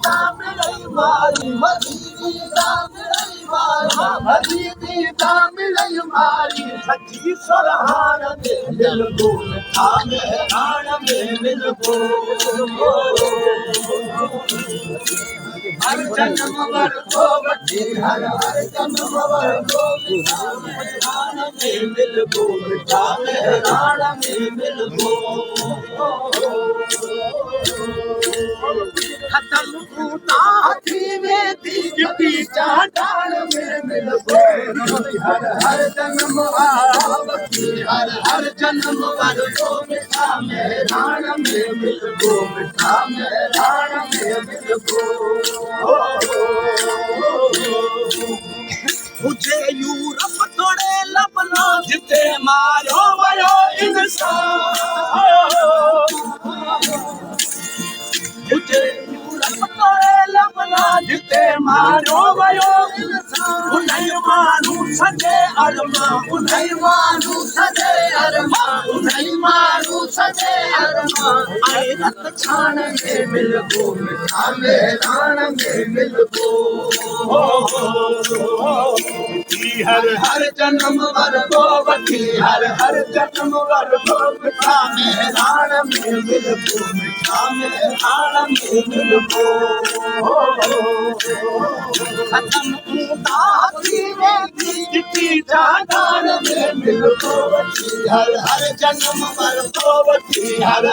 तामिळई मारी मदीनी तामिळई मारी मदीनी तामिळई मारी सच्ची सुरहान में मिलबो थामे राण में मिलबो हर जन्म वर को वठी हर जन्म वर को राण में मिलबो थामे राण में मिलबो खत्म बूटा हाथी में दी चाटान में मिलबो हर जन्म हर जन्म वर को मिठा में राण में मिलबो मिठा में राण में मिलबो मुझे यूरोप थोड़े लबना जिते मारो वयो इंसान मुझे यूरोप थोड़े लबना जिते मारो वयो इंसान उन्हें मारू सजे अरमा उन्हें मारू सजे अरमा उन्हें मारू सजे अरमा आए रत छान में मिलबो मिठा में राण में मिलबो हर जन्म वर को वठी हर जन्म वर को मिठा में राण में मिलबो मिठा में राण में मिलबो खत्म बूटा हाथी में दी चाटान में मिलबो हर जन्म वर को वठी हर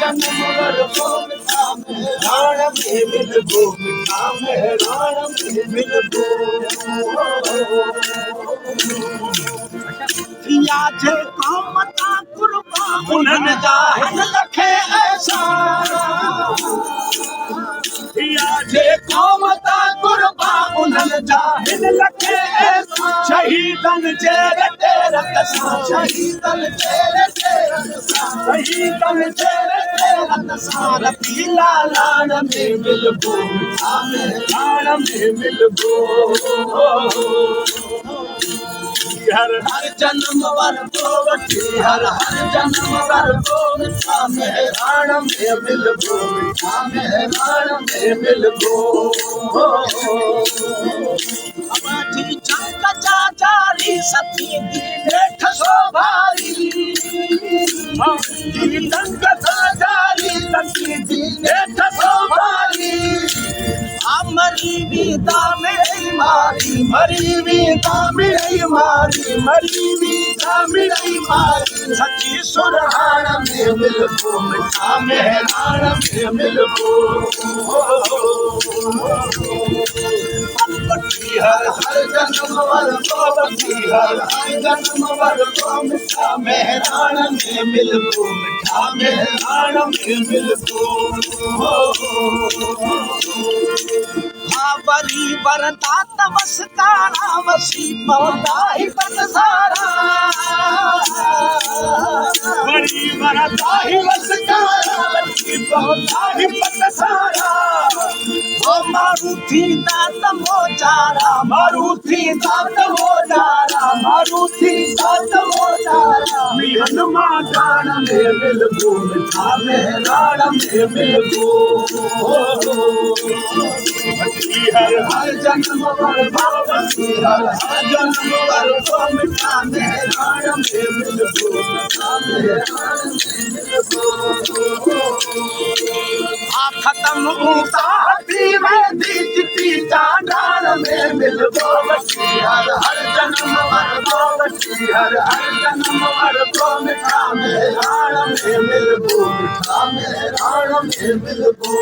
जन्म वर को मिठा में राण में मिलबो मिठा में राण में मिलबो या जे कामता कुर्बा उन्हनि जा हिन लखे एहसान या जे कामता कुर्बा उन्हनि जा हिन लखे एहसान शहीदन जे रटे रत सां शहीदन जे रटे रत सां शहीदन जे रटे रत सां रतीला लाण में मिलबो मिठा में राण में मिलबो हर जन्म वर को वठी हर जन्म वर को मिठा में राण में मिलबो मिठा में राण में मिलबो अबाठी चंक चाचारी सती दी नेठ सोभारी दी चंक चाचारी सती दी नेठ सोभारी मरी भी तामिळई मारी मरी भी तामिळई मारी मरी भी तामिळई मारी सच्ची सुरहान में मिलबो मिठा में राण में मिलबो हर जन्म वर को वठी हर जन्म वर को मिठा में राण में मिलबो मिठा में राण में मिलबो बरी बरता तमस्कारा वसी पौधा ही बनसारा बरी बरता ही वसकारा वसी पौधा ही बनसारा ओ मारुति दात मोजारा मारुति दात मोजारा मारुति दात मोजारा मिलन मादान में मिलबो मिठा में राण में मिलबो हर जन्म वर भगवती हर जन्म वर को मिठा में राण में मिलबो मिठा में राण में मिलबो खत्म बूटा हाथी में दी चाटान में मिलबो हर जन्म वर को वठी हर जन्म वर को मिठा में राण में मिलबो मिठा में राण में मिलबो